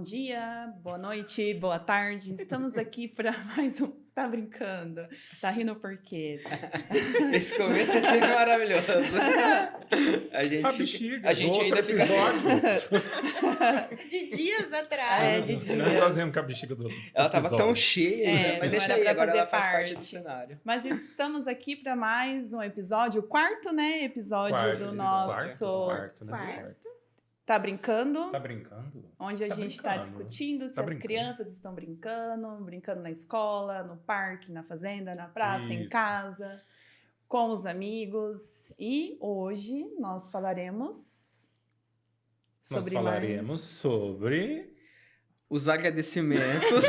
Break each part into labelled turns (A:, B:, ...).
A: dia, boa noite, boa tarde. Estamos aqui para mais um... Tá brincando? Tá rindo por quê?
B: Esse começo é sempre maravilhoso.
C: Bexiga,
B: a gente ainda fica...
C: episódio.
D: De dias atrás.
C: Nós fazemos com a bexiga do
B: Ela tava
C: episódio.
B: tão cheia, mas deixa aí, agora ela faz parte do cenário.
A: Mas estamos aqui para mais um episódio, o quarto, né? Episódio do nosso...
C: Quarto.
A: Tá brincando?
C: Tá brincando?
A: Onde a gente está discutindo se as crianças estão brincando na escola, no parque, na fazenda, na praça, em casa, com os amigos. E hoje nós falaremos
C: sobre
B: os agradecimentos.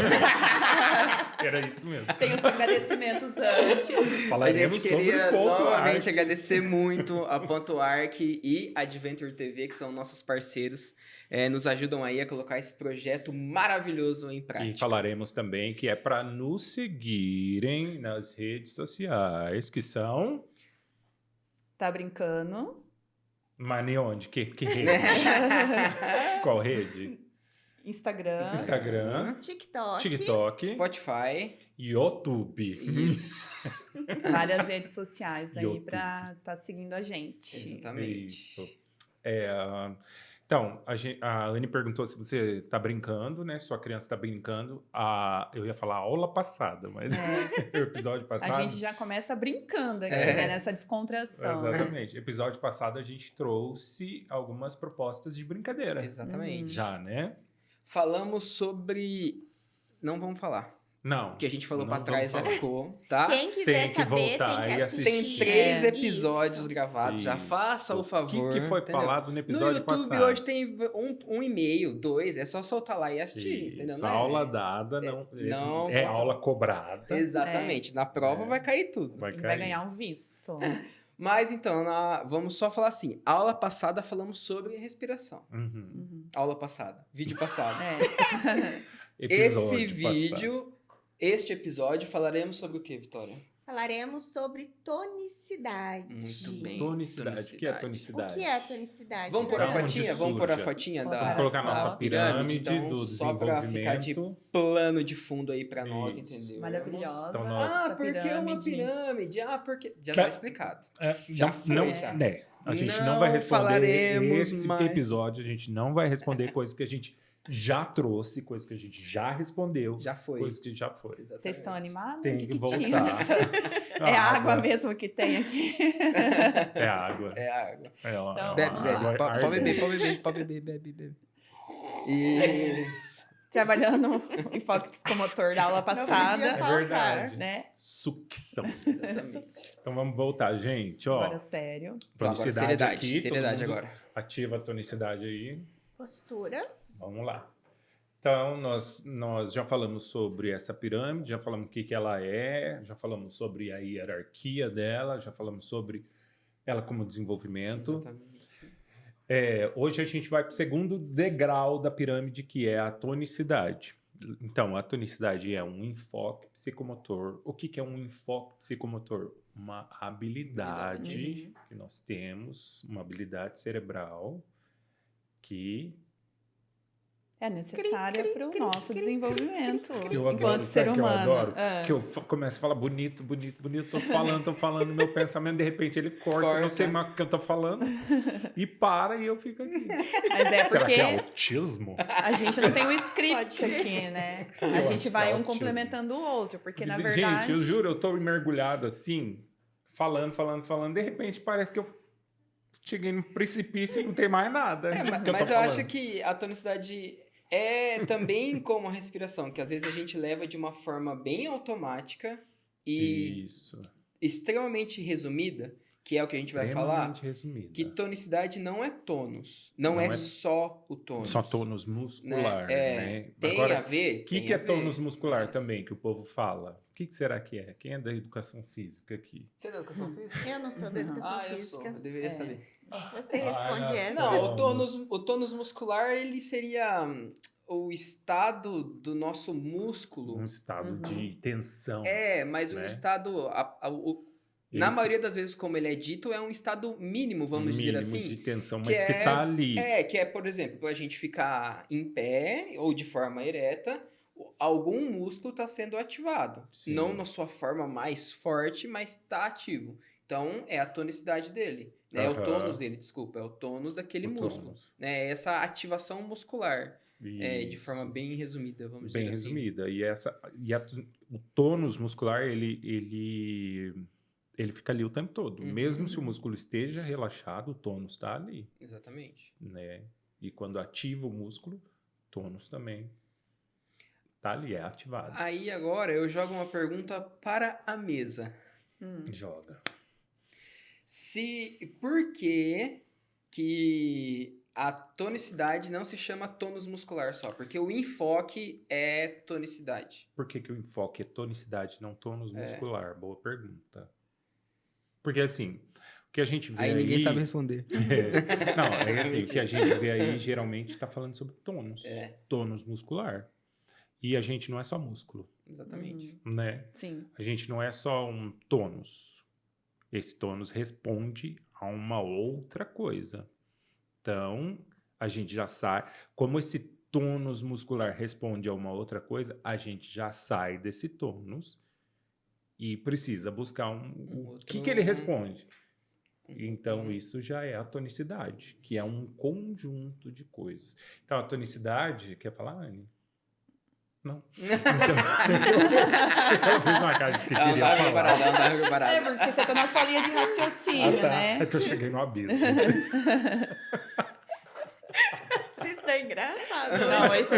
C: Era isso mesmo.
A: Tem os agradecimentos antes.
C: Falaremos
B: a gente queria
C: sobre
B: novamente agradecer muito a Ponto Arc e a Adventure TV, que são nossos parceiros, nos ajudam aí a colocar esse projeto maravilhoso em prática.
C: E falaremos também que é para nos seguirem nas redes sociais, que são...
A: Tá brincando?
C: Mas nem onde? Que rede? Qual rede?
A: Instagram,
C: TikTok,
B: Spotify,
C: YouTube.
B: Isso.
A: Várias redes sociais aí para estar seguindo a gente.
B: Exatamente.
C: Isso. Então, a Anne perguntou se você está brincando, né? Sua criança está brincando. Eu ia falar aula passada, mas o episódio passado...
A: A gente já começa brincando aqui, né? Nessa descontração.
C: Exatamente. Episódio passado a gente trouxe algumas propostas de brincadeira.
B: Exatamente.
C: Já, né?
B: Falamos sobre... Não vamos falar.
C: Não.
B: O que a gente falou pra trás já ficou, tá?
D: Quem quiser
C: Tem que
D: saber,
C: voltar
D: tem que
C: e
D: assistir.
C: assistir.
B: Tem 3 episódios gravados, já
C: Isso.
B: faça o favor.
C: O que foi
B: entendeu?
C: falado no episódio
B: passado? No YouTube
C: passado?
B: hoje tem um e-mail, 2, é só soltar lá e assistir, entendeu?
C: Isso,
B: Não é-
C: aula dada, não é
B: falta-
C: aula cobrada.
B: Exatamente, na prova vai cair tudo.
A: E vai ganhar um visto.
B: Mas então, vamos só falar assim, aula passada falamos sobre respiração.
C: Uhum.
B: Aula passada, vídeo passado.
C: Episódio
B: Este episódio falaremos sobre o que, Vitória?
D: Falaremos sobre tonicidade.
B: Muito bem.
C: Tonicidade. O que é tonicidade?
D: O que é tonicidade?
B: Vamos pôr a
C: Onde
B: fotinha?
C: surge?
B: Vamos pôr a fotinha
A: Vamos
B: da
C: colocar a nossa
B: da
C: pirâmide
B: então,
C: do
B: só pra ficar de
C: desenvolvimento.
B: plano de fundo aí pra nós,
C: Isso.
B: entendeu?
A: Maravilhosa.
C: Então, nós-
B: Por que uma pirâmide? Porque... Já
C: Tá.
B: tá explicado.
C: Já
B: foi,
C: não,
B: já.
C: né? A gente
B: Não
C: não vai responder
B: falaremos
C: esse
B: mais.
C: episódio, a gente não vai responder coisas que a gente já trouxe, coisas que a gente já respondeu,
B: Já foi.
C: coisas que já foi.
B: Exatamente.
A: Vocês estão animados?
C: Tem
A: O que
C: que
A: tinha?
C: voltar.
A: É água mesmo que tem aqui.
C: É água.
B: É água.
A: Então,
B: Bebe,
A: vamos
B: bebe.
A: lá.
B: Pode beber, bebe. Isso.
A: Trabalhando em foco psicomotor da aula passada.
D: podia faltar.
C: verdade.
A: Né?
C: Sucção.
B: Exatamente.
C: Então vamos voltar, gente. Ó,
A: Agora, sério.
B: Agora,
C: tonicidade
B: seriedade,
C: aqui.
B: seriedade
C: todo mundo
B: agora.
C: Ativa a tonicidade aí.
D: Postura.
C: Vamos lá. Então, nós já falamos sobre essa pirâmide, já falamos o que ela é, já falamos sobre a hierarquia dela, já falamos sobre ela como desenvolvimento.
B: Exatamente.
C: Hoje a gente vai para o segundo degrau da pirâmide, que é a tonicidade. Então, a tonicidade é um enfoque psicomotor. O que é um enfoque psicomotor? Uma habilidade que nós temos, uma habilidade cerebral que...
A: É necessária para o nosso desenvolvimento
C: Eu adoro,
A: enquanto ser
C: sabe que eu
A: humano.
C: adoro? Que eu começo a falar bonito, tô falando meu pensamento, de repente ele corta, eu não sei mais o que eu tô falando, e para e eu fico aqui.
A: Mas é
C: Será
A: porque
C: que é autismo?
A: a gente não tem um script aqui, né? A
C: acho
A: gente
C: que
A: vai
C: é
A: um
C: autismo.
A: complementando o outro, porque na verdade...
C: Gente, eu juro, eu tô mergulhado assim, falando, de repente parece que eu cheguei no precipício e não tem mais nada.
B: Mas eu acho que a tonicidade é também como a respiração, que às vezes a gente leva de uma forma bem automática e
C: Isso.
B: extremamente resumida, que é o que a gente vai falar,
C: Extremamente resumida.
B: que tonicidade não é tônus, não é só o tônus.
C: Só tônus muscular,
B: né?
C: né?
B: Tem
C: Agora,
B: a ver.
C: o que
B: tem
C: é
B: a ver,
C: tônus muscular
B: mas-
C: também, que o povo fala? O que será que é? Quem é da educação física aqui?
B: Você é da educação física?
D: Eu não sou da educação
B: Eu sou.
D: física.
B: Eu deveria saber.
D: Você responde
C: Ah,
D: essa.
B: Não,
C: Tônus.
B: o tônus muscular, ele seria o estado do nosso músculo.
C: Um estado de tensão.
B: Mas
C: né?
B: o estado... Na maioria das vezes, como ele é dito, é um estado mínimo, vamos dizer assim.
C: Mínimo de tensão,
B: que
C: mas que tá ali.
B: Que é, por exemplo, pra gente ficar em pé ou de forma ereta, algum músculo está sendo ativado.
C: Sim.
B: Não na sua forma mais forte, mas está ativo. Então, é a tonicidade dele. Né? É o tônus dele, desculpa. É o tônus daquele músculo.
C: Tônus.
B: Né? Essa ativação muscular. De
C: Isso.
B: forma bem resumida, vamos
C: Bem
B: dizer assim.
C: resumida. O tônus muscular, ele fica ali o tempo todo.
B: Uhum.
C: Mesmo se o músculo esteja relaxado, o tônus está ali.
B: Exatamente.
C: Né? E quando ativa o músculo, o tônus também está ali, é ativado.
B: Aí agora eu jogo uma pergunta para a mesa.
C: Joga.
B: Por que a tonicidade não se chama tônus muscular só? Porque o enfoque é tonicidade.
C: Por que o enfoque é tonicidade, não tônus muscular? Boa pergunta. Porque assim, o que a gente vê aí...
B: ninguém sabe responder.
C: Não, é assim, o que a gente vê aí geralmente está falando sobre tônus. Tônus muscular. E a gente não é só músculo.
B: Exatamente.
C: Né?
A: Sim.
C: A gente não é só um tônus. Esse tônus responde a uma outra coisa. Então, a gente já sai... Como esse tônus muscular responde a uma outra coisa, a gente já sai desse tônus e precisa buscar o que ele responde. Então, isso já é a tonicidade, que é um conjunto de coisas. Então, a tonicidade... Quer falar, Anne? Não. Então, ela fez uma cara de que queria falar.
B: Ela não tava preparada.
A: É, porque você tá na sua linha de raciocínio, né?
C: É que eu cheguei no abismo.
D: Vocês estão engraçados.
A: Não, esse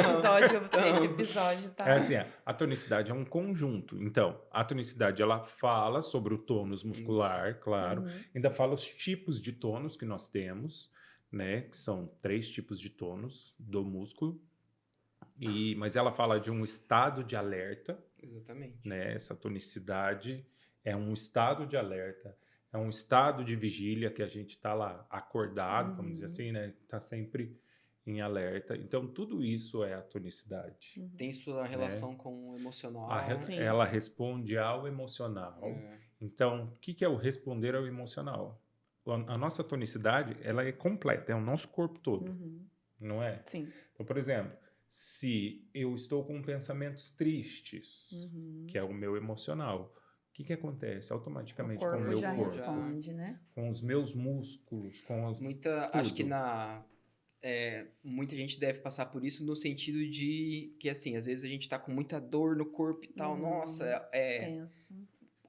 A: episódio tá...
C: É assim, a tonicidade é um conjunto. Então, a tonicidade, ela fala sobre o tônus muscular, claro. Ainda fala os tipos de tônus que nós temos, né? Que são 3 tipos de tônus do músculo. Mas ela fala de um estado de alerta.
B: Exatamente.
C: Né? Essa tonicidade é um estado de alerta, é um estado de vigília que a gente está lá acordado, vamos dizer assim, né? Está sempre em alerta. Então, tudo isso é a tonicidade.
B: Tem sua relação com o emocional.
C: Ela responde ao emocional. Então, o que é o responder ao emocional? A nossa tonicidade, ela é completa, é o nosso corpo todo, não é?
A: Sim.
C: Então, por exemplo, se eu estou com pensamentos tristes, que é o meu emocional, o que acontece? Automaticamente com o meu
A: já
C: corpo,
A: responde, né?
C: com os meus músculos, com as...
B: Acho que muita gente deve passar por isso no sentido de que, assim, às vezes a gente tá com muita dor no corpo e tal, nossa,
A: Tenso.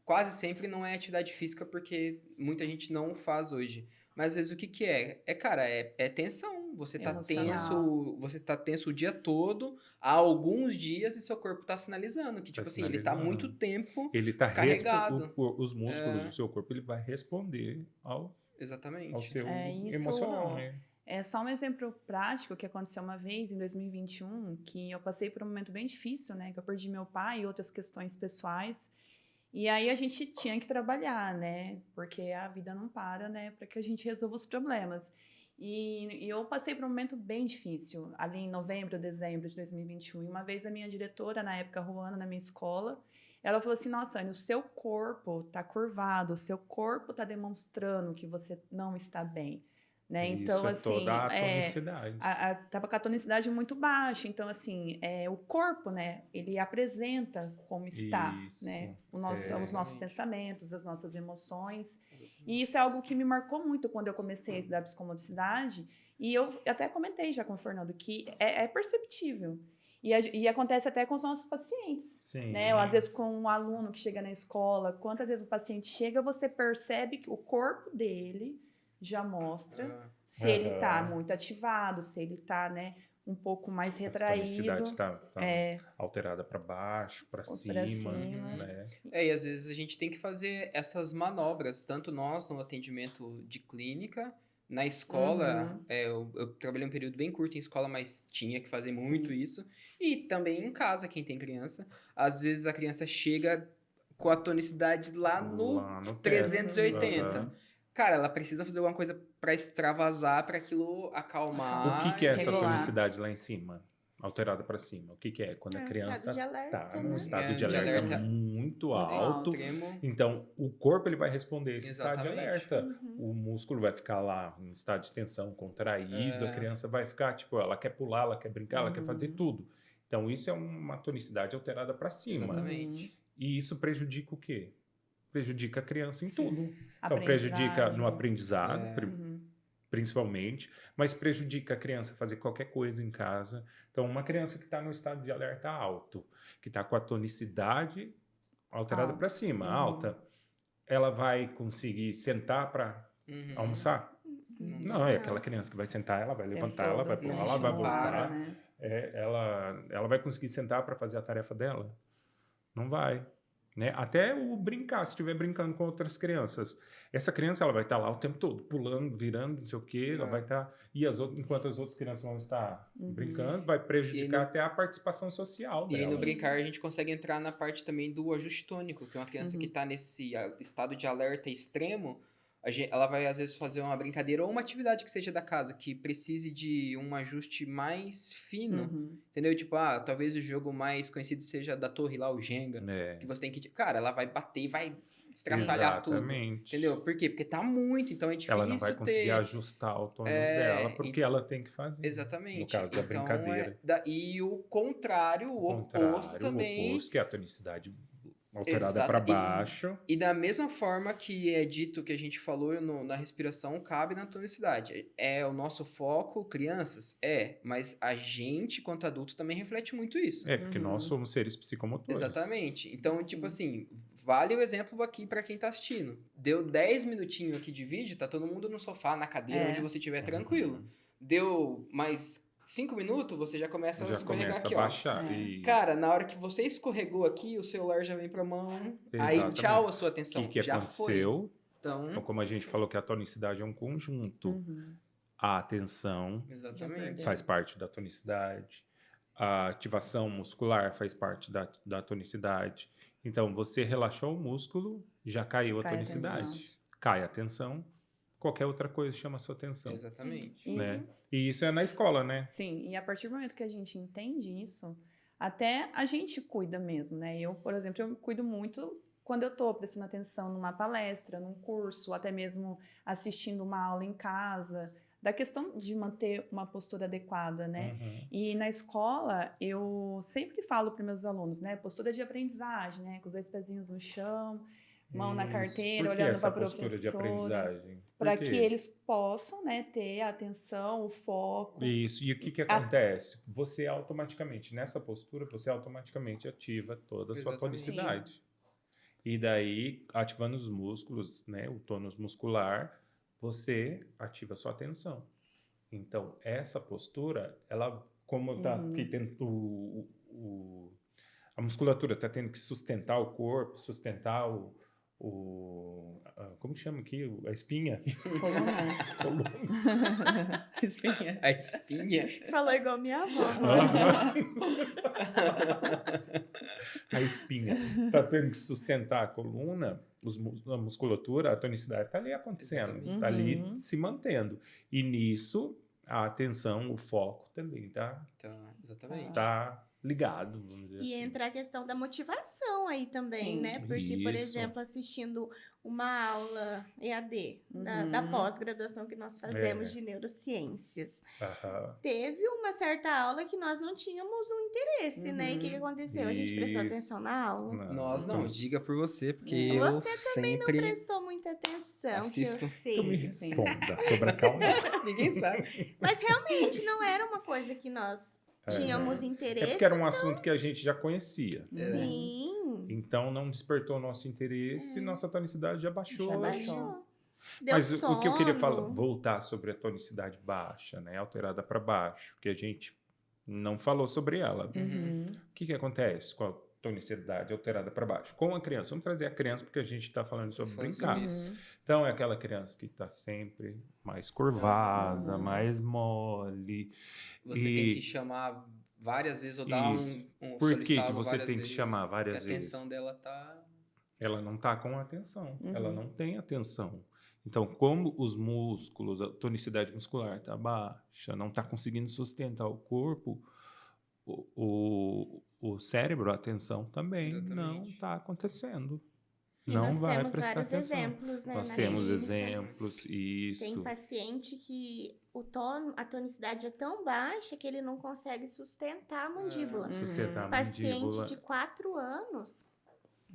B: quase sempre não é atividade física porque muita gente não faz hoje. Mas às vezes o que é? É tensão. Você tá tenso o dia todo, há alguns dias, e seu corpo tá sinalizando que, tipo assim, ele tá muito tempo carregado.
C: Os músculos do seu corpo, ele vai responder ao seu emocional, né?
A: É só um exemplo prático que aconteceu uma vez, em 2021, que eu passei por um momento bem difícil, né? Que eu perdi meu pai e outras questões pessoais. E aí a gente tinha que trabalhar, né? Porque a vida não para, né? Para que a gente resolva os problemas. E eu passei por um momento bem difícil, ali em novembro, dezembro de 2021. E uma vez a minha diretora, na época, Ruana, na minha escola, ela falou assim, nossa, Anny, o seu corpo tá curvado, o seu corpo tá demonstrando que você não está bem. Né? Então,
C: isso é toda a tonicidade.
A: Tava com a tonicidade muito baixa. Então, assim, o corpo, né? Ele apresenta como está, né? Os nossos pensamentos, as nossas emoções. E isso é algo que me marcou muito quando eu comecei a estudar psicomotricidade. E eu até comentei já com o Fernando que é perceptível. E acontece até com os nossos pacientes.
C: Sim.
A: Né? Ou, às vezes, com um aluno que chega na escola. Quantas vezes o paciente chega, você percebe que o corpo dele já mostra se ele tá muito ativado, se ele tá, né, um pouco mais retraído. A
C: tonicidade tá alterada para baixo, para cima, né?
B: E às vezes a gente tem que fazer essas manobras, tanto nós no atendimento de clínica, na escola, eu trabalhei um período bem curto em escola, mas tinha que fazer muito isso, e também em casa, quem tem criança, às vezes a criança chega com a tonicidade lá no 380. Cara, ela precisa fazer alguma coisa pra extravasar, pra aquilo acalmar.
C: O que é essa tonicidade lá em cima? alterada para cima. O que que é? Quando a
D: um
C: criança
D: estado de alerta,
C: está
D: né?
C: num estado
B: É,
C: de
B: de
C: alerta
B: alerta
C: muito
A: alto.
C: alto,
B: Extremo.
C: então o corpo ele vai responder esse estado de
B: Exatamente.
C: alerta. O músculo vai ficar lá em estado de tensão, contraído, a criança vai ficar, tipo, ela quer pular, ela quer brincar, ela quer fazer tudo. Então isso é uma tonicidade alterada para cima.
B: Exatamente.
C: E isso prejudica o quê? Prejudica a criança em tudo. Então
A: Aprendizagem.
C: prejudica no aprendizado,
A: Uhum.
C: principalmente, mas prejudica a criança fazer qualquer coisa em casa. Então, uma criança que está no estado de alerta alto, que está com a tonicidade alterada para cima, alta, ela vai conseguir sentar para almoçar? Não, é aquela criança que vai sentar, ela vai levantar, ela vai pular, ela vai voltar.
A: Né?
C: Ela vai conseguir sentar para fazer a tarefa dela? Não vai. Né? Até o brincar, se estiver brincando com outras crianças. Essa criança ela vai estar lá o tempo todo, pulando, virando, não sei o quê. Ela vai estar... E enquanto as outras crianças vão estar brincando, vai prejudicar até a participação social
B: E aí
C: dela.
B: no brincar a gente consegue entrar na parte também do ajuste tônico, que é uma criança que está nesse estado de alerta extremo, ela vai às vezes fazer uma brincadeira ou uma atividade que seja da casa, que precise de um ajuste mais fino, entendeu? Tipo, talvez o jogo mais conhecido seja da torre lá, o Jenga, que você tem que... Cara, ela vai bater e vai estraçalhar tudo, entendeu? Por quê? Porque tá muito, então é difícil
C: ela não vai conseguir ajustar o tônus dela, porque ela tem que fazer.
B: Exatamente.
C: No caso da brincadeira.
B: E o contrário, o oposto também.
C: O oposto, que é a tonicidade alterada para baixo.
B: E da mesma forma que é dito que a gente falou na respiração, cabe na tonicidade. É o nosso foco, crianças? Mas a gente, quanto adulto, também reflete muito isso.
C: Porque nós somos seres psicomotores.
B: Exatamente. Então, tipo assim, vale o exemplo aqui para quem tá assistindo. Deu 10 minutinhos aqui de vídeo, tá todo mundo no sofá, na cadeira, onde você estiver tranquilo. Deu mais 5 minutos, você já começa a escorregar aqui,
C: a baixar.
B: Cara, na hora que você escorregou aqui, o celular já vem pra mão. Exatamente. Aí, tchau, a sua atenção.
C: O que
B: já
C: aconteceu?
B: Foi. Então,
C: como a gente falou que a tonicidade é um conjunto, a atenção faz parte da tonicidade, a ativação muscular faz parte da tonicidade. Então, você relaxou o músculo, já caiu a tonicidade. Cai a atenção. Qualquer outra coisa chama a sua atenção.
B: Exatamente.
C: Né? E isso é na escola, né?
A: Sim, e a partir do momento que a gente entende isso, até a gente cuida mesmo, né? Eu, por exemplo, eu cuido muito quando eu estou prestando atenção numa palestra, num curso, até mesmo assistindo uma aula em casa, da questão de manter uma postura adequada, né? E na escola, eu sempre falo para meus alunos, né? Postura de aprendizagem, né? Com os 2 pezinhos no chão, mão na carteira, olhando para a professora, para que eles possam, né, ter a atenção, o foco.
C: Isso. E o que acontece? Você automaticamente, nessa postura, você automaticamente ativa toda a sua tonicidade. Sim. E daí, ativando os músculos, né, o tônus muscular, você ativa a sua atenção. Então, essa postura, ela, como está aqui tendo a musculatura está tendo que sustentar o corpo, sustentar como que chama aqui? A espinha?
A: Coluna. Espinha.
B: A espinha.
D: Falou igual minha avó.
C: A espinha está tendo que sustentar a coluna, a musculatura, a tonicidade está ali acontecendo, está ali se mantendo. E nisso, a atenção, o foco também está ligado, vamos dizer assim.
D: E entra a questão da motivação aí também, né? Porque, por exemplo, assistindo uma aula EAD da pós-graduação que nós fazemos de neurociências, teve uma certa aula que nós não tínhamos um interesse, né? E o que aconteceu? A gente prestou atenção na aula?
B: Nós não, diga por você, porque
D: você também não prestou muita atenção,
B: assisto.
D: que eu sei.
C: Tu me responda sobre a calma.
B: Ninguém sabe.
D: Mas realmente não era uma coisa que nós tínhamos interesse.
C: É porque era um assunto que a gente já conhecia.
D: Sim.
C: Então não despertou nosso interesse e nossa tonicidade já baixou.
D: Deu
C: Mas
D: sono.
C: o que eu queria voltar sobre a tonicidade baixa, né, alterada para baixo, que a gente não falou sobre ela. O que acontece com a tonicidade alterada para baixo? Com a criança, vamos trazer a criança porque a gente está falando sobre brincar. Então é aquela criança que está sempre mais curvada, mais mole.
B: Você tem que chamar várias vezes ou dar
C: Por que você tem que chamar várias vezes?
B: A atenção dela tá...
C: Ela não está com atenção. Ela não tem atenção. Então, como os músculos, a tonicidade muscular está baixa, não está conseguindo sustentar o corpo, o cérebro, a atenção também não está acontecendo. Não vai prestar atenção.
D: Exemplos, né,
C: nós temos exemplos, isso.
D: Tem paciente que a tonicidade é tão baixa que ele não consegue sustentar a mandíbula.
C: Sustentar a
D: paciente
C: mandíbula.
D: de 4 anos,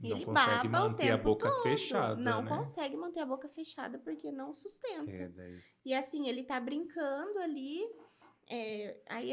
C: não
D: ele
C: consegue
D: baba
C: manter a boca
D: todo.
C: fechada.
D: Não
C: né?
D: consegue manter a boca fechada porque não sustenta.
C: Daí...
D: E assim, ele tá brincando ali, aí,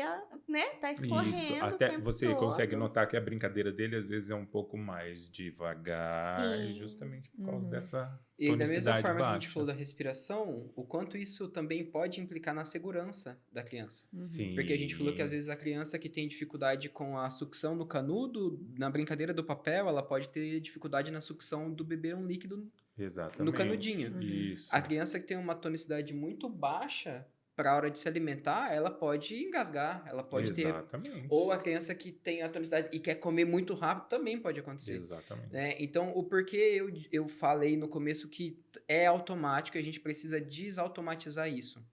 D: né, tá escorrendo
C: Isso,
D: o
C: até
D: tempo
C: você
D: todo.
C: consegue notar que a brincadeira dele às vezes é um pouco mais devagar,
D: Sim.
C: justamente por causa dessa
B: E da mesma
C: tonicidade
B: forma que a gente
C: baixa.
B: falou da respiração, o quanto isso também pode implicar na segurança da criança.
C: Sim.
B: Porque a gente falou que às vezes a criança que tem dificuldade com a sucção no canudo, na brincadeira do papel, ela pode ter dificuldade na sucção do beber um líquido
C: Exatamente.
B: no canudinho.
C: Isso.
B: A criança que tem uma tonicidade muito baixa, para a hora de se alimentar, ela pode engasgar, ela pode ter...
C: Exatamente.
B: Ou a criança que tem a tonicidade e quer comer muito rápido, também pode acontecer.
C: Exatamente.
B: Né? Então, o porquê eu falei no começo que é automático e a gente precisa desautomatizar isso.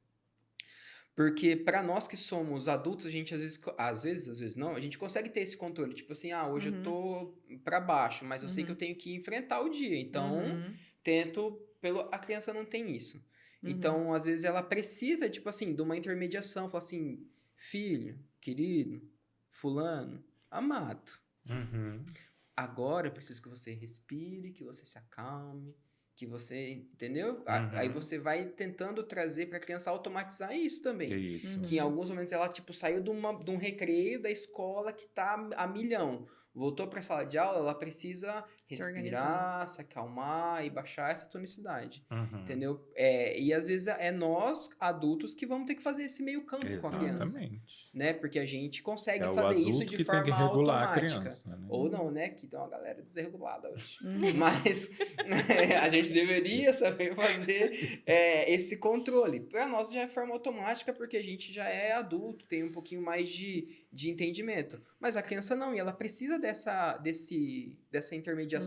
B: Porque para nós que somos adultos, a gente às vezes não, a gente consegue ter esse controle. Tipo assim, hoje eu tô para baixo, mas eu sei que eu tenho que enfrentar o dia. Então, tento... A criança não tem isso. Então, às vezes, ela precisa, tipo assim, de uma intermediação. Fala assim, filho, querido, fulano, amado. Agora eu preciso que você respire, que você se acalme, que você... Entendeu? Aí você vai tentando trazer para a criança automatizar isso também.
C: Isso.
B: Que em alguns momentos ela, tipo, saiu de um recreio da escola que tá a milhão. Voltou para a sala de aula, ela precisa respirar, se acalmar e baixar essa tonicidade. Entendeu? E às vezes é nós, adultos, que vamos ter que fazer esse meio campo com a criança.
C: Exatamente.
B: Né? Porque a gente consegue
C: o
B: fazer
C: adulto
B: isso de
C: que
B: forma
C: tem que regular
B: automática.
C: A criança, né?
B: Ou não, né? Que tem uma galera desregulada hoje. Mas a gente deveria saber fazer esse controle. Para nós já é forma automática, porque a gente já é adulto, tem um pouquinho mais de entendimento. Mas a criança não, e ela precisa dessa intermediação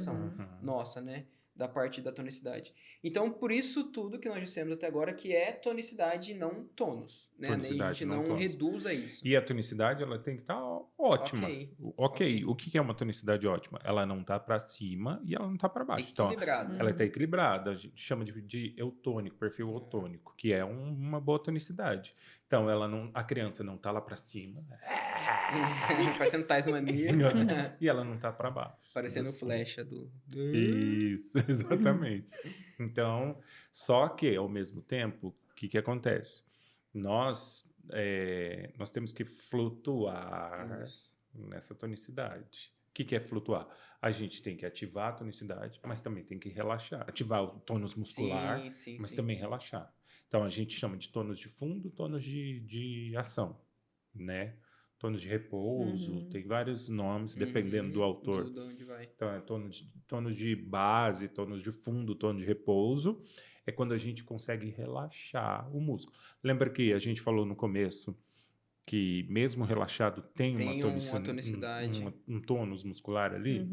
B: nossa, né? Da parte da tonicidade. Então, por isso tudo que nós dissemos até agora, que é tonicidade e não tônus. Né?
C: Tonicidade,
B: a gente não reduza isso.
C: E a tonicidade, ela tem que estar ótima. Ok. O que é uma tonicidade ótima? Ela não está para cima e ela não está para baixo.
B: Equilibrada.
C: Então, ela está equilibrada. A gente chama de eutônico, perfil eutônico, que é uma boa tonicidade. Então, a criança não está lá para cima.
B: Parecendo Tasmania.
C: E ela não está para baixo.
B: Parecendo flecha do...
C: Isso, exatamente. Então, só que, ao mesmo tempo, o que acontece? Nós temos que flutuar nessa tonicidade. O que é flutuar? A gente tem que ativar a tonicidade, mas também tem que relaxar. Ativar o tônus muscular, mas também relaxar. Então, a gente chama de tônus de fundo, tônus de ação, né? Tônus de repouso, tem vários nomes, dependendo do autor.
B: De onde vai.
C: Então, é tônus de base, tônus de fundo, tônus de repouso. É quando a gente consegue relaxar o músculo. Lembra que a gente falou no começo que mesmo relaxado tem uma tonicidade, um tônus muscular ali?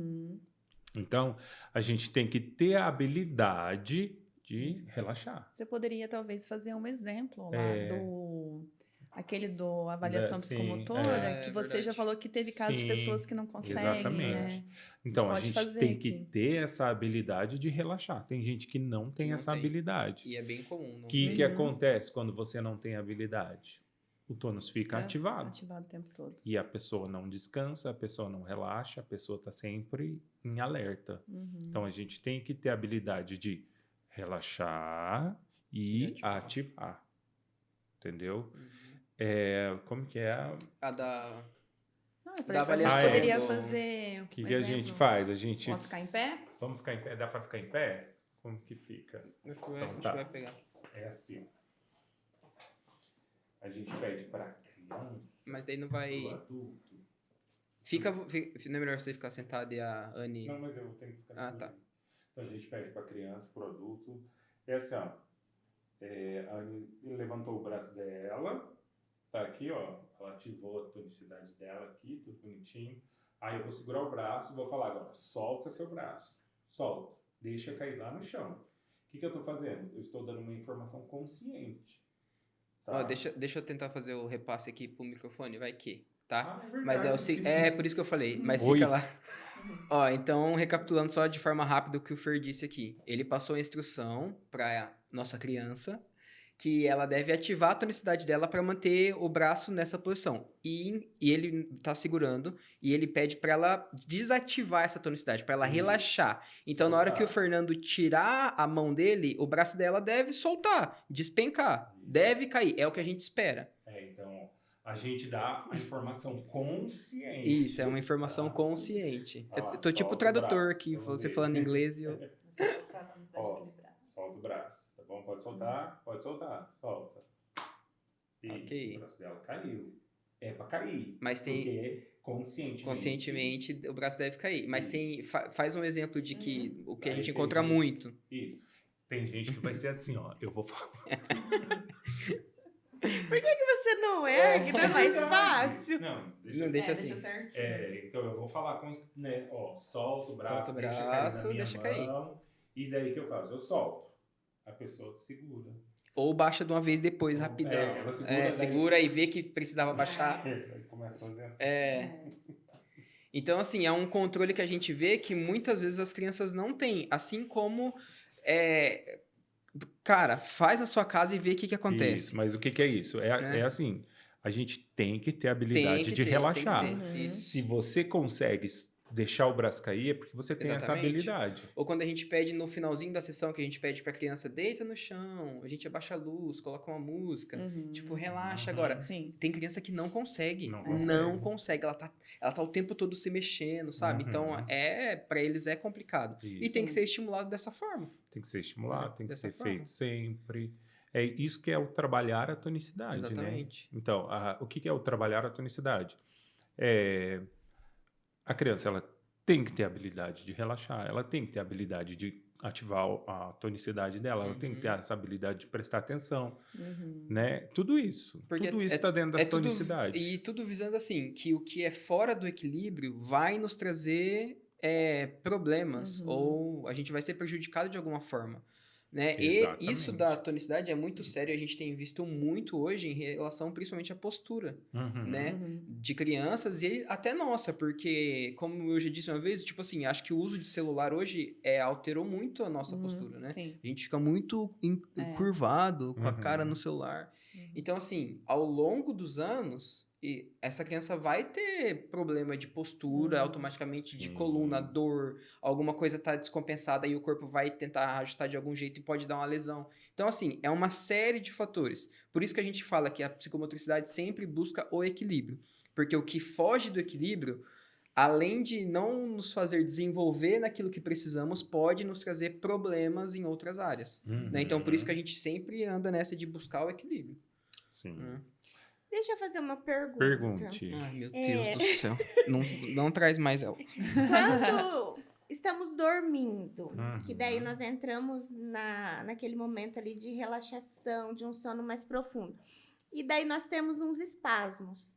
C: Então, a gente tem que ter a habilidade de relaxar.
A: Você poderia talvez fazer um exemplo lá aquele do avaliação psicomotora, que você já falou que teve casos de pessoas que não conseguem,
C: exatamente. Né? Então, a gente tem que ter essa habilidade de relaxar. Tem gente que não tem essa habilidade.
B: E é bem comum.
C: O que acontece quando você não tem habilidade? O tônus fica ativado.
A: Ativado o tempo todo.
C: E a pessoa não descansa, a pessoa não relaxa, a pessoa está sempre em alerta. Então, a gente tem que ter a habilidade de relaxar e ativar. Entendeu? Como que é?
B: A da
A: avaliação. Poderia fazer.
C: O que a gente faz?
A: Posso ficar em pé?
C: Vamos ficar em pé? Dá para ficar em pé? Como que fica?
B: A gente vai pegar.
C: É assim. A gente pede para criança.
B: Mas aí não vai.
C: Pro adulto.
B: Não é melhor você ficar sentado e a Anne.
C: Não, mas eu tenho que ficar
B: tá.
C: Então a gente pede para criança, pro adulto. É assim, ó. A Anne levantou o braço dela. Tá aqui, ó. Ela ativou a tonicidade dela aqui, tudo bonitinho. Aí eu vou segurar o braço e vou falar agora, solta seu braço. Solta. Deixa cair lá no chão. O que eu tô fazendo? Eu estou dando uma informação consciente. Tá?
B: Deixa eu tentar fazer o repasse aqui pro microfone, vai que. tá?
C: verdade,
B: Mas é por isso que eu falei, mas fica lá. Ó, então, recapitulando só de forma rápida o que o Fer disse aqui. Ele passou a instrução para nossa criança que ela deve ativar a tonicidade dela para manter o braço nessa posição. E ele tá segurando e ele pede para ela desativar essa tonicidade, para ela relaxar. Então, na hora que o Fernando tirar a mão dele, o braço dela deve soltar, despencar, deve cair. É o que a gente espera.
C: Então, a gente dá a informação consciente.
B: Isso, é uma informação consciente. Eu tô tipo tradutor aqui, você falando inglês e eu...
C: Solta o braço, tá bom? Pode soltar, solta. Isso,
B: Ok.
C: o braço dela caiu. É pra cair.
B: Mas tem...
C: Porque
B: conscientemente o braço deve cair. Mas tem... Faz um exemplo de que o que a gente
C: Aí
B: encontra
C: tem
B: muito.
C: Isso. Tem gente que vai ser assim, ó. Eu vou falar.
D: Por que você não ergue? Não é mais fácil?
C: Não,
B: Deixa assim.
A: Deixa certinho.
C: Então eu vou falar com os, né, ó, solta o braço,
B: deixa cair.
C: E daí que eu faço? Eu solto. A pessoa segura.
B: Ou baixa de uma vez depois, rapidão.
C: Ela
B: segura e vê que precisava baixar.
C: Começa a fazer assim.
B: Então, assim, é um controle que a gente vê que muitas vezes as crianças não têm. Assim como... Cara, faz a sua casa e vê o que acontece.
C: Isso, mas o que é isso? É assim, a gente tem que ter a habilidade de relaxar. Se você consegue deixar o braço cair, é porque você tem essa habilidade.
B: Ou quando a gente pede no finalzinho da sessão, que a gente pede pra criança, deita no chão, a gente abaixa a luz, coloca uma música, tipo, relaxa agora.
A: Sim.
B: Tem criança que não consegue. Não consegue. Ela tá o tempo todo se mexendo, sabe? Então, pra eles é complicado.
C: Isso.
B: E tem que ser estimulado dessa forma.
C: Tem que ser estimulado, tem que ser
B: forma.
C: feito sempre. É isso que é o trabalhar a tonicidade,
B: Exatamente.
C: né? Então, o que é o trabalhar a tonicidade? A criança, ela tem que ter a habilidade de relaxar, ela tem que ter a habilidade de ativar a tonicidade dela, ela tem que ter essa habilidade de prestar atenção, né? Tudo isso.
B: Porque
C: tudo isso está dentro da tonicidade.
B: E tudo visando assim, que o que é fora do equilíbrio vai nos trazer problemas, ou a gente vai ser prejudicado de alguma forma. Né? E isso da tonicidade é muito sério, a gente tem visto muito hoje em relação principalmente à postura, né? De crianças e até nossa, porque como eu já disse uma vez, tipo assim, acho que o uso de celular hoje alterou muito a nossa postura, né?
A: Sim.
B: A gente fica muito curvado com a cara no celular. Então assim, ao longo dos anos, essa criança vai ter problema de postura, automaticamente de coluna, dor, alguma coisa está descompensada e o corpo vai tentar ajustar de algum jeito e pode dar uma lesão. Então, assim, é uma série de fatores. Por isso que a gente fala que a psicomotricidade sempre busca o equilíbrio. Porque o que foge do equilíbrio, além de não nos fazer desenvolver naquilo que precisamos, pode nos trazer problemas em outras áreas. Né? Então, por isso que a gente sempre anda nessa de buscar o equilíbrio.
C: Sim.
D: Deixa eu fazer uma pergunta.
C: Pergunte.
B: Ai, meu Deus do céu. Não traz mais ela.
D: Quando estamos dormindo, que daí nós entramos naquele momento ali de relaxação, de um sono mais profundo. E daí nós temos uns espasmos.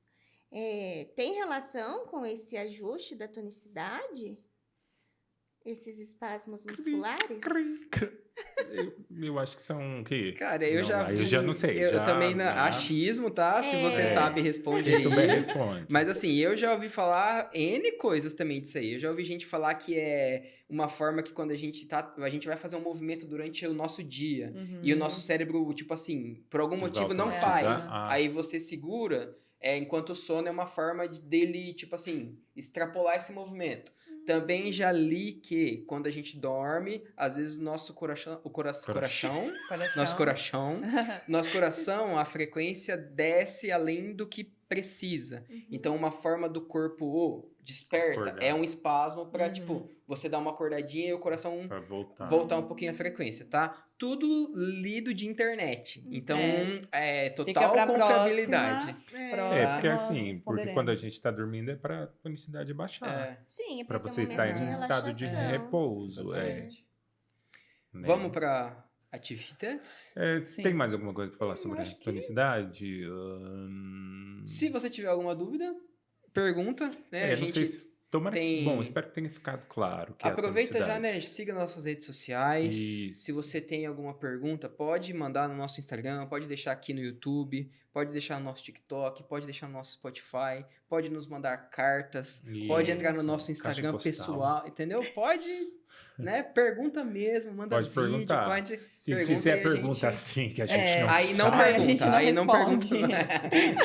D: Tem relação com esse ajuste da tonicidade? Esses espasmos musculares?
C: Eu acho que são o quê?
B: Cara, eu
C: já não sei.
B: Eu também achismo, tá? Se você sabe, responde aí.
C: Se souber, responde.
B: Mas assim, eu já ouvi falar N coisas também disso aí. Eu já ouvi gente falar que é uma forma que quando a gente vai fazer um movimento durante o nosso dia e o nosso cérebro, tipo assim, por algum motivo não faz. Aí você segura, enquanto o sono é uma forma dele, tipo assim, extrapolar esse movimento. Também já li que quando a gente dorme, às vezes nosso coração, a frequência desce além do que precisa. Então, uma forma do corpo desperta é um espasmo para, tipo, você dar uma acordadinha e o coração voltar um pouquinho a frequência, tá? Tudo lido de internet. Então, total confiabilidade.
C: Porque assim, porque quando a gente está dormindo é para a tonicidade baixar.
D: Sim, é
C: para você estar em um estado de repouso.
B: Vamos para atividades?
C: Tem mais alguma coisa para falar sobre a tonicidade?
B: Se você tiver alguma dúvida, pergunta, né?
C: Não sei se Bom, espero que tenha ficado claro. Que
B: aproveita
C: é a
B: já, né? Siga nossas redes sociais.
C: Isso.
B: Se você tem alguma pergunta, pode mandar no nosso Instagram, pode deixar aqui no YouTube, pode deixar no nosso TikTok, pode deixar no nosso Spotify, pode nos mandar cartas, pode entrar no nosso Instagram pessoal, entendeu? Pode, né? Pergunta mesmo, manda
C: pode
B: vídeo,
C: perguntar.
B: pode
C: Se fizer pergunta assim que a gente não
B: aí não
C: sabe,
B: pergunta, aí não pergunta.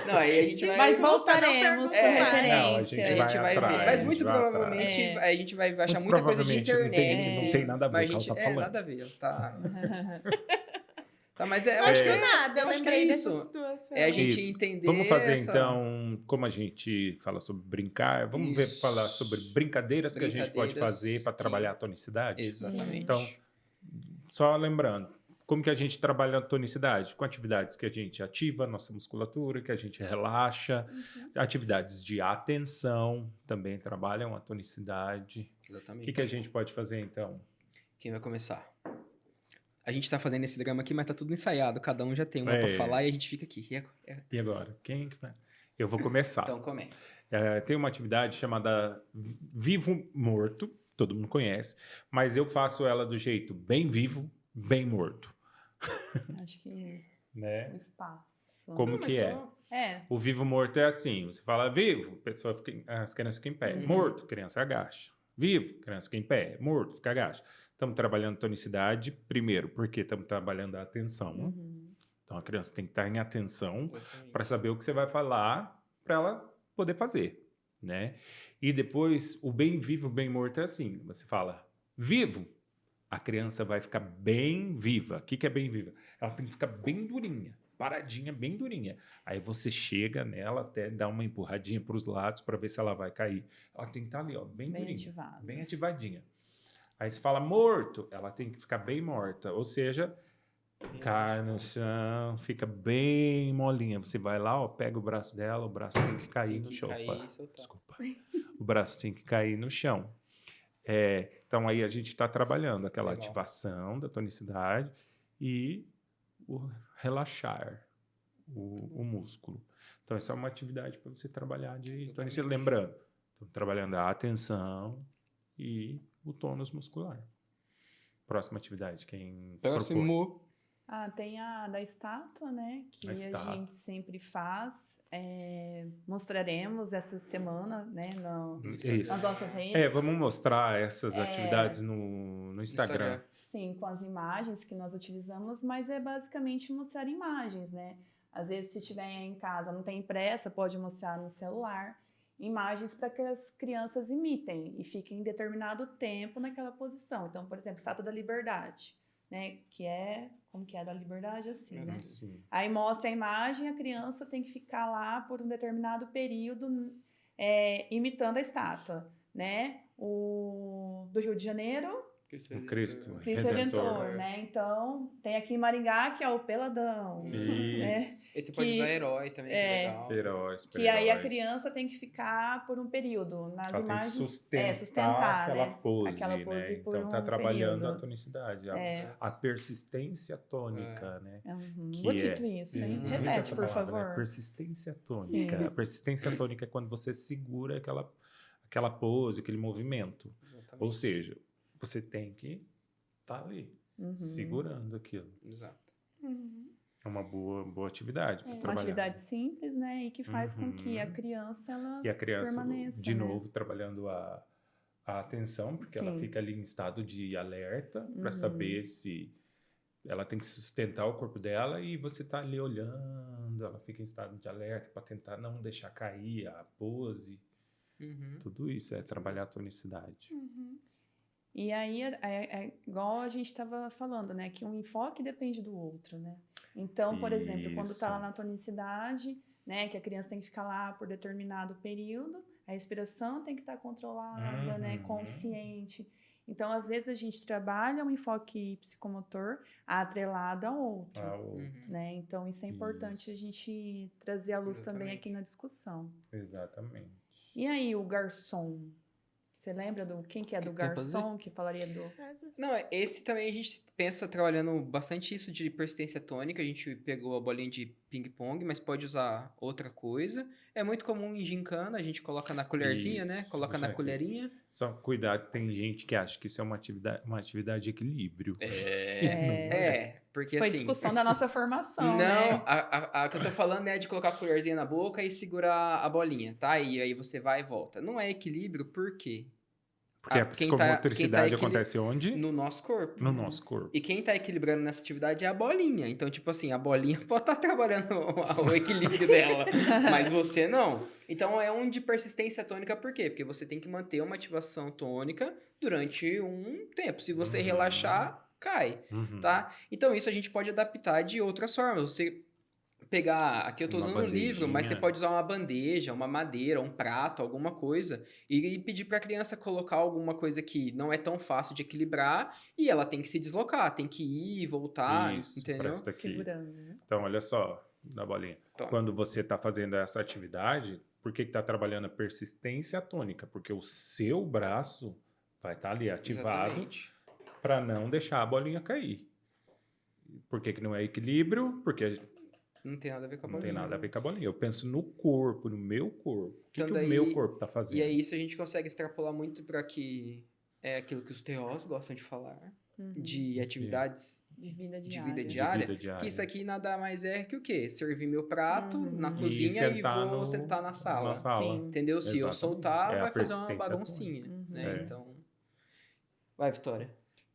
B: Não, aí a gente vai...
A: Mas voltaremos com referência.
C: Não, a gente vai
B: ver. Mas muito provavelmente
C: atrás.
B: a gente vai achar muita coisa de internet.
C: Não tem nada a ver com o que ela tá falando.
B: Nada a ver, tá... mas
D: eu acho que nada, eu lembrei dessa
B: isso.
D: situação.
B: É a gente entender.
C: Vamos fazer então, como a gente fala sobre brincar, vamos falar sobre brincadeiras que a gente pode fazer para trabalhar a tonicidade?
B: Exatamente.
C: Então, só lembrando, como que a gente trabalha a tonicidade? Com atividades que a gente ativa a nossa musculatura, que a gente relaxa, atividades de atenção também trabalham a tonicidade.
B: Exatamente.
C: O que a gente pode fazer então?
B: Quem vai começar? A gente tá fazendo esse drama aqui, mas tá tudo ensaiado. Cada um já tem uma pra falar e a gente fica aqui.
C: E agora? Quem que vai? Eu vou começar.
B: Então comece.
C: Tem uma atividade chamada Vivo Morto, todo mundo conhece, mas eu faço ela do jeito bem vivo, bem morto.
A: Acho que
C: né?
A: o espaço.
C: Como que é? O vivo morto é assim, você fala vivo, as crianças ficam em pé. Morto, criança agacha. Vivo, criança fica em pé. Morto, fica agacha. Estamos trabalhando tonicidade, primeiro, porque estamos trabalhando a atenção. Então, a criança tem que estar em atenção para saber o que você vai falar para ela poder fazer, né? E depois, o bem vivo, bem morto é assim. Você fala vivo, a criança vai ficar bem viva. O que é bem viva? Ela tem que ficar bem durinha, paradinha, bem durinha. Aí você chega nela, até dá uma empurradinha para os lados para ver se ela vai cair. Ela tem que estar ali, ó, bem durinha,
A: ativada.
C: Bem ativadinha. Aí você fala morto, ela tem que ficar bem morta, ou seja, cai no chão, fica bem molinha. Você vai lá, ó, pega o braço dela, o braço tem que cair no chão. Desculpa. O braço tem que cair no chão. Então aí a gente está trabalhando aquela ativação da tonicidade e o relaxar o músculo. Então essa é uma atividade para você trabalhar de tonicidade. Lembrando, trabalhando a atenção e o tônus muscular. Próxima atividade, quem propõe?
A: Tem a da estátua, né? Que a gente sempre faz. Mostraremos essa semana, né? Nas nossas redes.
C: Vamos mostrar essas atividades no Instagram.
A: Sim, com as imagens que nós utilizamos, mas é basicamente mostrar imagens, né? Às vezes, se tiver em casa, não tem pressa, pode mostrar no celular. Imagens para que as crianças imitem e fiquem determinado tempo naquela posição. Então, por exemplo, Estátua da Liberdade, né? Como que é da liberdade? Assim, né?
C: Sim.
A: Aí mostra a imagem, a criança tem que ficar lá por um determinado período imitando a estátua, né? O do Rio de Janeiro...
C: O Cristo
A: Redentor, né? Então, tem aqui em Maringá, que é o Peladão. Né?
B: Esse pode usar herói também, que é legal.
C: Heróis,
A: que aí a criança tem que ficar por um período. Nas
C: ela
A: imagens,
C: tem que sustentar aquela
A: né?
C: Pose,
A: aquela pose,
C: né? Então, está trabalhando período. A tonicidade, a persistência tônica, né?
A: Bonito isso, hein? Repete, por favor.
C: Né? Persistência tônica. Sim. A persistência tônica é quando você segura aquela pose, aquele movimento. Exatamente. Ou seja, você tem que estar ali, segurando aquilo.
B: Exato.
C: É uma boa atividade para trabalhar.
A: Uma atividade simples, né? E que faz com que a criança, permaneça.
C: De novo, trabalhando a atenção, porque ela fica ali em estado de alerta para saber se ela tem que sustentar o corpo dela e você tá ali olhando, ela fica em estado de alerta para tentar não deixar cair a pose. Tudo isso é trabalhar a tonicidade.
A: E aí, igual a gente estava falando, né? Que um enfoque depende do outro, né? Então, por exemplo, quando está lá na tonicidade, né? Que a criança tem que ficar lá por determinado período, a respiração tem que estar controlada, né? Consciente. Então, às vezes, a gente trabalha um enfoque psicomotor atrelado ao outro, né? Então, isso é importante a gente trazer à luz também aqui na discussão.
C: Exatamente.
A: E aí, o garçom? Você lembra quem que é do garçom, que falaria do...
B: Não, esse também a gente pensa trabalhando bastante isso de persistência tônica. A gente pegou a bolinha de ping-pong, mas pode usar outra coisa. É muito comum em gincana, a gente coloca na colherzinha, né? Coloca na colherinha.
C: Só cuidado, tem gente que acha que isso é uma atividade de equilíbrio.
B: Porque
A: Foi
B: assim...
A: discussão da nossa formação,
B: Não,
A: né?
B: a que eu tô falando é de colocar a colherzinha na boca e segurar a bolinha, tá? E aí você vai e volta. Não é equilíbrio, por quê?
C: Porque a psicomotricidade acontece onde?
B: No nosso corpo.
C: No nosso corpo.
B: E quem tá equilibrando nessa atividade é a bolinha. Então, tipo assim, a bolinha pode estar trabalhando o equilíbrio dela, mas você não. Então, é um de persistência tônica, por quê? Porque você tem que manter uma ativação tônica durante um tempo. Se você relaxar, cai, tá? Então, isso a gente pode adaptar de outras formas. Você pegar, aqui eu tô usando um livro, mas você pode usar uma bandeja, uma madeira, um prato, alguma coisa, e pedir para a criança colocar alguma coisa que não é tão fácil de equilibrar, e ela tem que se deslocar, tem que ir e voltar,
C: Isso,
B: entendeu?
C: Presta aqui.
A: Segurando, né?
C: Então, olha só, da bolinha.
B: Toma.
C: Quando você está fazendo essa atividade, por que está trabalhando a persistência tônica? Porque o seu braço vai estar ali ativado para não deixar a bolinha cair. Por que não é equilíbrio? Porque
B: não tem nada a ver com a
C: não
B: bolinha.
C: tem nada a ver com a bolinha. Eu penso no corpo, no meu corpo. O que,
B: Então,
C: que o meu corpo está fazendo?
B: E aí isso a gente consegue extrapolar muito para que é aquilo que os TOs gostam de falar, de atividades
A: de vida
B: diária. Que isso aqui nada mais é que o quê? Servir meu prato na cozinha e vou sentar na sala.
A: Sim.
B: Entendeu? Se eu soltar, vai fazer uma
C: persistência
B: baguncinha. Né? Então, vai, Vitória.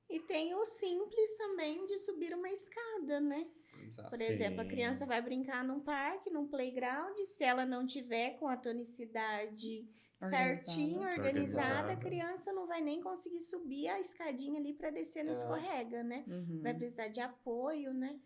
D: E tem o simples também de subir uma escada, né?
B: Exato.
D: Por exemplo, a criança vai brincar num parque, num playground, se ela não tiver com a tonicidade certinho, organizada, a criança não vai nem conseguir subir a escadinha ali para descer no escorrega, né? Vai precisar de apoio, né?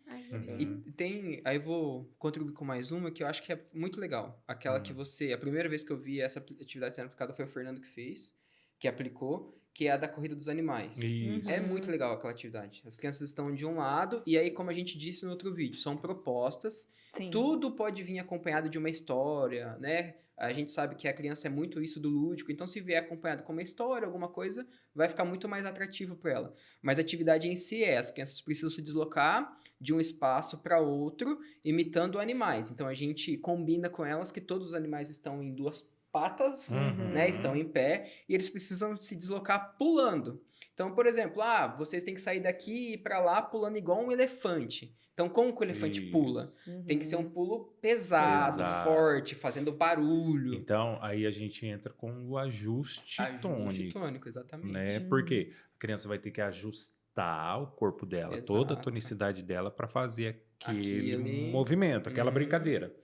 B: Aí eu vou contribuir com mais uma que eu acho que é muito legal. Aquela que a primeira vez que eu vi essa atividade sendo aplicada foi o Fernando que fez, que aplicou, que é a da corrida dos animais. É muito legal aquela atividade. As crianças estão de um lado, e aí, como a gente disse no outro vídeo, são propostas. Sim. Tudo pode vir acompanhado de uma história, né? A gente sabe que a criança é muito isso do lúdico, então se vier acompanhado com uma história, alguma coisa, vai ficar muito mais atrativo para ela. Mas a atividade em si as crianças precisam se deslocar de um espaço para outro, imitando animais. Então a gente combina com elas que todos os animais estão em duas patas, né, estão em pé, e eles precisam se deslocar pulando. Então, por exemplo, vocês têm que sair daqui e ir para lá pulando igual um elefante. Então, como que o elefante pula? Tem que ser um pulo pesado, forte, fazendo barulho.
C: Então, aí a gente entra com o ajuste tônico. Ajuste
B: tônico, exatamente.
C: Né? Porque a criança vai ter que ajustar o corpo dela, toda a tonicidade dela para fazer aquele movimento, aquela brincadeira.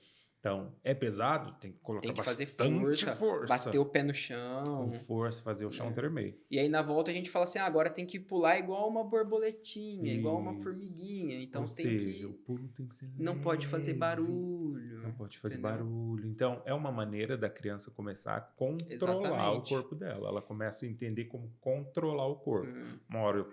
C: Então, é pesado, tem que colocar
B: fazer
C: força,
B: bater o pé no chão.
C: Com força, fazer o chão tremer.
B: E aí, na volta, a gente fala assim, agora tem que pular igual uma borboletinha, igual uma formiguinha. Então,
C: o pulo tem que ser leve.
B: Não pode fazer barulho.
C: Não pode fazer barulho. Então, é uma maneira da criança começar a controlar o corpo dela. Ela começa a entender como controlar o corpo. Uma hora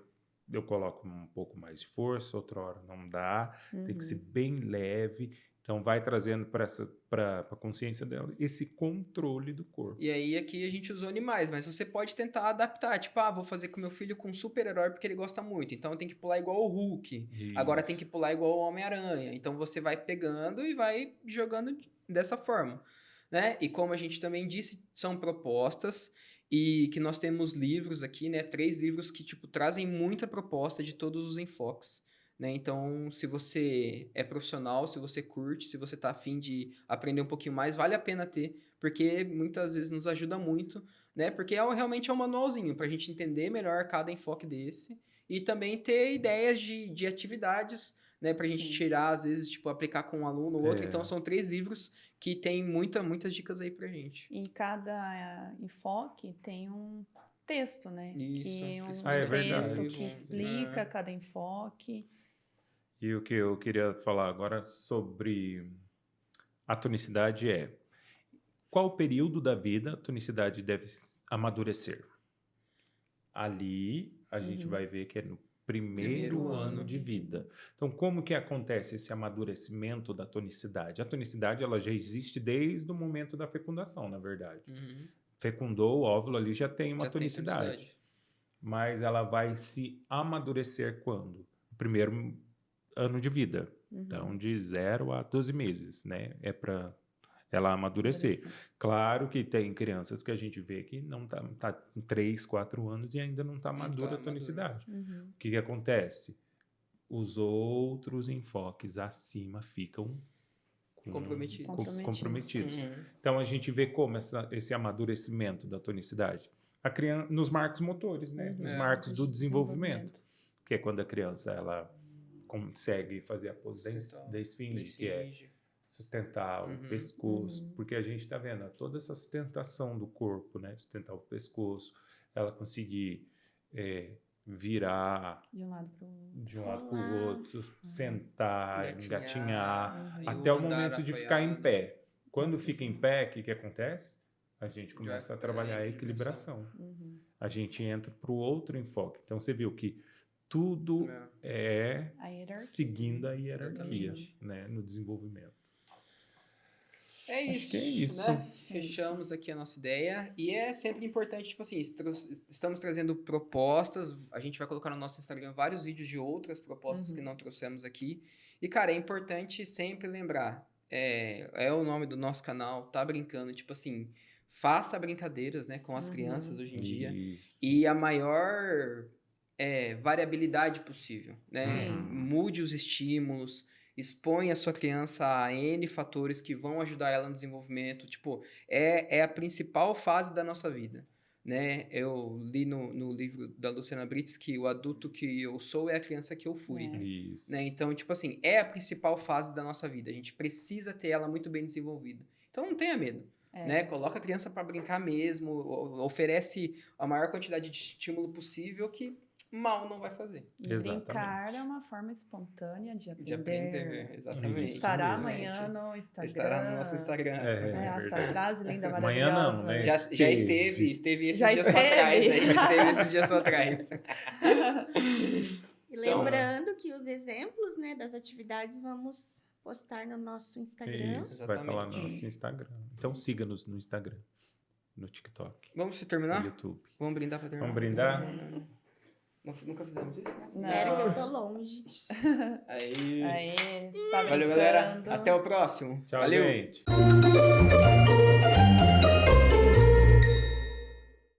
C: eu coloco um pouco mais de força, outra hora não dá. Tem que ser bem leve. Então, vai trazendo para a consciência dela esse controle do corpo.
B: E aí, aqui a gente usou animais, mas você pode tentar adaptar. Tipo, vou fazer com meu filho com um super-herói porque ele gosta muito. Então, tem que pular igual o Hulk. Isso. Agora, tem que pular igual o Homem-Aranha. Então, você vai pegando e vai jogando dessa forma. Né? E como a gente também disse, são propostas e que nós temos livros aqui, né? 3 livros que, trazem muita proposta de todos os enfoques. Né? Então, se você é profissional, se você curte, se você está afim de aprender um pouquinho mais, vale a pena ter, porque muitas vezes nos ajuda muito, né? Porque realmente é um manualzinho para a gente entender melhor cada enfoque desse e também ter ideias de atividades, né? Para a gente tirar, às vezes, aplicar com um aluno ou outro. Então, são 3 livros que tem muitas dicas aí pra gente.
A: E cada enfoque tem um texto, né?
B: Isso.
A: Que é um
C: texto
A: verdade. Que explica cada enfoque.
C: E o que eu queria falar agora sobre a tonicidade é: qual período da vida a tonicidade deve amadurecer? Ali a gente vai ver que é no primeiro ano de vida. Então, como que acontece esse amadurecimento da tonicidade? A tonicidade ela já existe desde o momento da fecundação, na verdade. fecundou o óvulo ali, já tem uma tonicidade. Mas ela vai se amadurecer quando? No primeiro ano de vida. Então, de 0 a 12 meses, né? É para ela amadurecer. Claro que tem crianças que a gente vê que não tá com 3, 4 anos e ainda não está madura a tonicidade. O que acontece? Os outros enfoques acima ficam comprometidos. Então, a gente vê como esse amadurecimento da tonicidade. A criança, nos marcos motores, né? Nos marcos do desenvolvimento. Que é quando a criança ela consegue fazer a pose da esfinge, que é sustentar o pescoço, porque a gente está vendo toda essa sustentação do corpo, né? Sustentar o pescoço, ela conseguir virar
A: de um lado
C: para o outro, sentar, engatinhar, até o momento de ficar em pé. Quando fica em pé, o que acontece? A gente começa a trabalhar a equilibração. A gente entra para o outro enfoque. Então, você viu que tudo é seguindo a hierarquia, né, no desenvolvimento.
B: É isso.
C: Acho que é isso.
B: Né? Fechamos aqui a nossa ideia. E é sempre importante, tipo assim, estamos trazendo propostas. A gente vai colocar no nosso Instagram vários vídeos de outras propostas que não trouxemos aqui. E, cara, é importante sempre lembrar. É o nome do nosso canal, Tá Brincando. Tipo assim, faça brincadeiras, né, com as crianças hoje em dia. E a maior variabilidade possível, né? Mude os estímulos, expõe a sua criança a N fatores que vão ajudar ela no desenvolvimento. Tipo, é a principal fase da nossa vida, né? Eu li no livro da Luciana Brites que o adulto que eu sou é a criança que eu fui. Né? Então, tipo assim, é a principal fase da nossa vida. A gente precisa ter ela muito bem desenvolvida. Então, não tenha medo. Né? Coloca a criança para brincar mesmo, oferece a maior quantidade de estímulo possível que mal não vai fazer.
A: Brincar é uma forma espontânea de aprender.
B: Exatamente.
A: Estará amanhã no Instagram.
B: Estará no nosso Instagram.
A: Essa frase linda, maravilhosa.
C: Amanhã não, né?
B: Já esteve esses dias pra trás. Esteve esses dias pra trás.
D: E lembrando que os exemplos, né, das atividades vamos postar no nosso Instagram.
C: Isso, vai estar lá no nosso Instagram. Então siga-nos no Instagram, no TikTok.
B: Vamos terminar?
C: No YouTube.
B: Vamos brindar pra terminar.
C: Vamos brindar?
B: Nunca fizemos isso, né?
D: Espera que eu tô longe.
B: Aí.
A: Tá
B: Valeu, galera. Até o próximo.
C: Tchau,
B: Valeu.
C: gente.